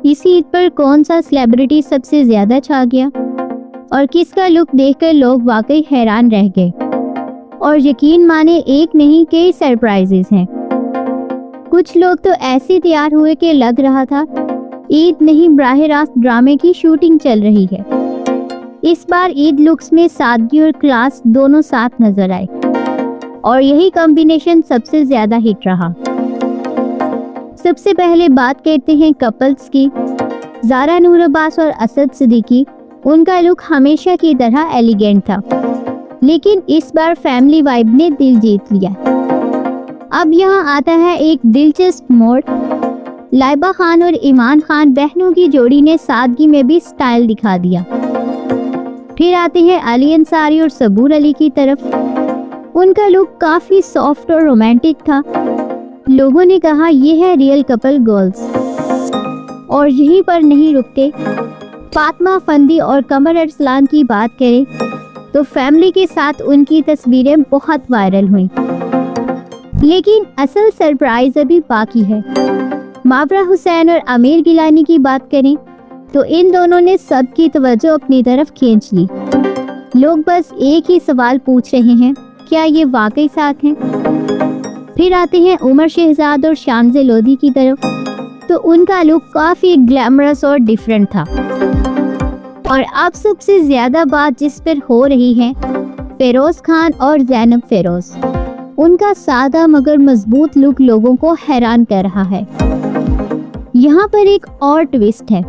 इस ईद पर कौन सा सेलिब्रिटी सबसे ज्यादा छा गया और किसका लुक देखकर लोग वाकई हैरान रह गए। और यकीन माने एक नहीं कई सरप्राइजेस हैं। कुछ लोग तो ऐसे तैयार हुए कि लग रहा था ईद नहीं बराह रास्त ड्रामे की शूटिंग चल रही है। इस बार ईद लुक्स में सादगी और क्लास दोनों साथ नजर आए और यही कॉम्बिनेशन सबसे ज्यादा हिट रहा। सबसे पहले बात करते हैं कपल्स की। ज़ारा नूर अब्बास और असद सिद्दीकी, उनका लुक हमेशा की तरह एलिगेंट था, लेकिन इस बार फैमिली वाइब ने दिल जीत लिया। अब यहाँ आता है एक दिलचस्प मोड़। लाइबा खान और ईमान खान बहनों की जोड़ी ने सादगी में भी स्टाइल दिखा दिया। फिर आते हैं अली अंसारी और सबूर अली की तरफ। उनका लुक काफी सॉफ्ट और रोमांटिक था। लोगों ने कहा यह है रियल कपल गर्ल्स। और यहीं पर नहीं रुकते। फातिमा फंदी और कमर अरसलान की बात करें तो फैमिली के साथ उनकी तस्वीरें बहुत वायरल हुई। लेकिन असल सरप्राइज अभी बाकी है। मावरा हुसैन और आमिर गिलानी की बात करें तो इन दोनों ने सबकी तवज्जो अपनी तरफ खींच ली। लोग बस एक ही सवाल पूछ रहे हैं, क्या ये वाकई साथ हैं? फिर आते हैं उमर शहजाद और शामज़े लोधी की तरफ, तो उनका लुक काफी ग्लैमरस और डिफरेंट था। और अब सबसे ज्यादा बात जिस पर हो रही है, फेरोज खान और ज़ैनब फेरोज। उनका सादा मगर मजबूत लुक लोगों को हैरान कर रहा है। यहाँ पर एक और ट्विस्ट है।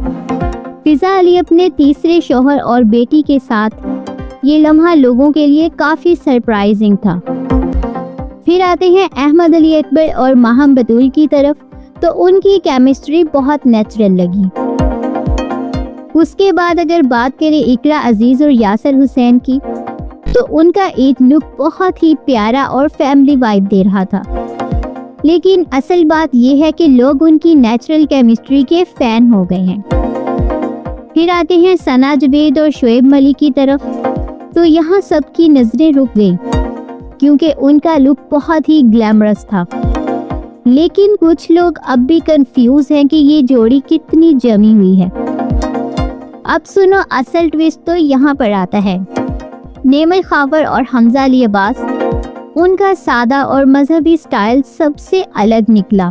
फिजा अली अपने तीसरे शौहर और बेटी के साथ, ये लम्हा लोगों के लिए काफी सरप्राइजिंग था। फिर आते हैं अहमद अली अकबर और माहम बतूल की तरफ, तो उनकी केमिस्ट्री बहुत नेचुरल लगी। उसके बाद अगर बात करें इकरा अजीज और यासर हुसैन की, तो उनका ईद लुक बहुत ही प्यारा और फैमिली वाइब दे रहा था। लेकिन असल बात यह है कि लोग उनकी नेचुरल केमिस्ट्री के फैन हो गए हैं। फिर आते हैं सना जुबैद और शुएब मलिक की तरफ, तो यहाँ सबकी नजरें रुक गईं क्योंकि उनका लुक बहुत ही ग्लैमरस था। लेकिन कुछ लोग अब भी कंफ्यूज हैं कि ये जोड़ी कितनी जमी हुई है। अब सुनो असल ट्विस्ट तो यहाँ पर आता है। नेमल खावर और हमजा अली अब्बास, उनका सादा और मजहबी स्टाइल सबसे अलग निकला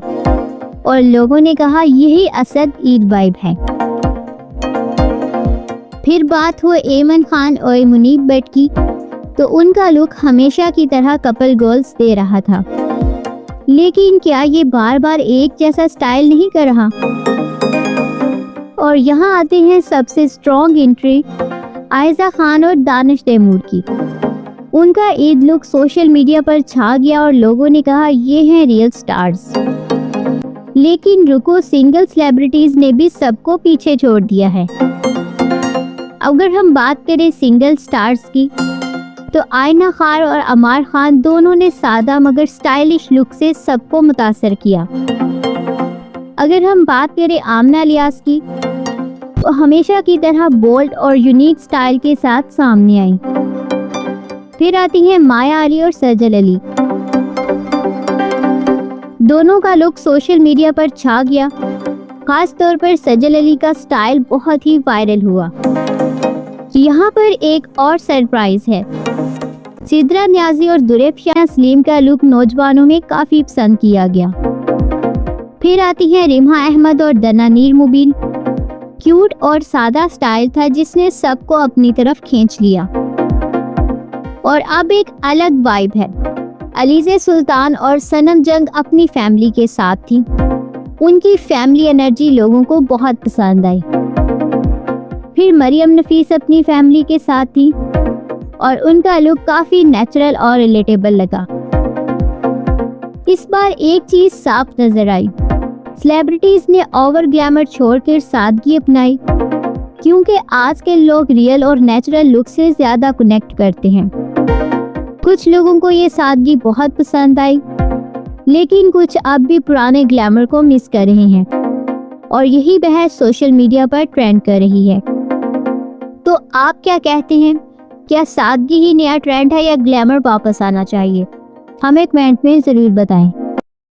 और लोगों ने कहा यही असद ईद वाइब है। फिर बात हो एमन खान और मुनीब भट्ट की, तो उनका लुक हमेशा की तरह कपल गर्ल्स दे रहा था। लेकिन क्या ये बार बार एक जैसा स्टाइल नहीं कर रहा? और यहाँ आते हैं सबसे स्ट्रॉन्ग एंट्री आयजा खान और दानिश तैमूर की। उनका ईद लुक सोशल मीडिया पर छा गया और लोगों ने कहा ये हैं रियल स्टार्स। लेकिन रुको, सिंगल सेलिब्रिटीज ने भी सबको पीछे छोड़ दिया है। अगर हम बात करें सिंगल स्टार्स की, तो आयना खान और अमार खान दोनों ने सादा मगर स्टाइलिश लुक से सबको मुतासर किया। अगर हम बात करें आमना इलियास की, तो हमेशा की तरह बोल्ड और यूनिक स्टाइल के साथ सामने आई। फिर आती हैं माया अली और सजल अली। दोनों का लुक सोशल मीडिया पर छा गया। खास तौर पर सजल अली का स्टाइल बहुत ही वायरल हुआ। यहाँ पर एक और सरप्राइज है। सिद्रा न्याजी और दुरेफशान सलीम का लुक नौजवानों में काफी पसंद किया गया। फिर आती है रिमा अहमद और दनानीर मुबीन। क्यूट और सादा स्टाइल था जिसने सबको अपनी तरफ खींच लिया। और अब एक अलग वाइब है। अलीज़े सुल्तान और सनम जंग अपनी फैमिली के साथ थी। उनकी फैमिली एनर्जी लोगों को बहुत पसंद आई। फिर मरियम नफीस अपनी फैमिली के साथ थी और उनका लुक काफी नेचुरल और रिलेटेबल लगा। इस बार एक चीज साफ नजर आई, सेलिब्रिटीज ने ओवर ग्लैमर छोड़कर सादगी अपनाई, क्योंकि आज के लोग रियल और नेचुरल लुक से ज्यादा कनेक्ट करते हैं। कुछ लोगों को ये सादगी बहुत पसंद आई, लेकिन कुछ अब भी पुराने ग्लैमर को मिस कर रहे हैं और यही बहस सोशल मीडिया पर ट्रेंड कर रही है। तो आप क्या कहते हैं? क्या सादगी ही नया ट्रेंड है या ग्लैमर वापस आना चाहिए? हमें कमेंट में जरूर बताएं।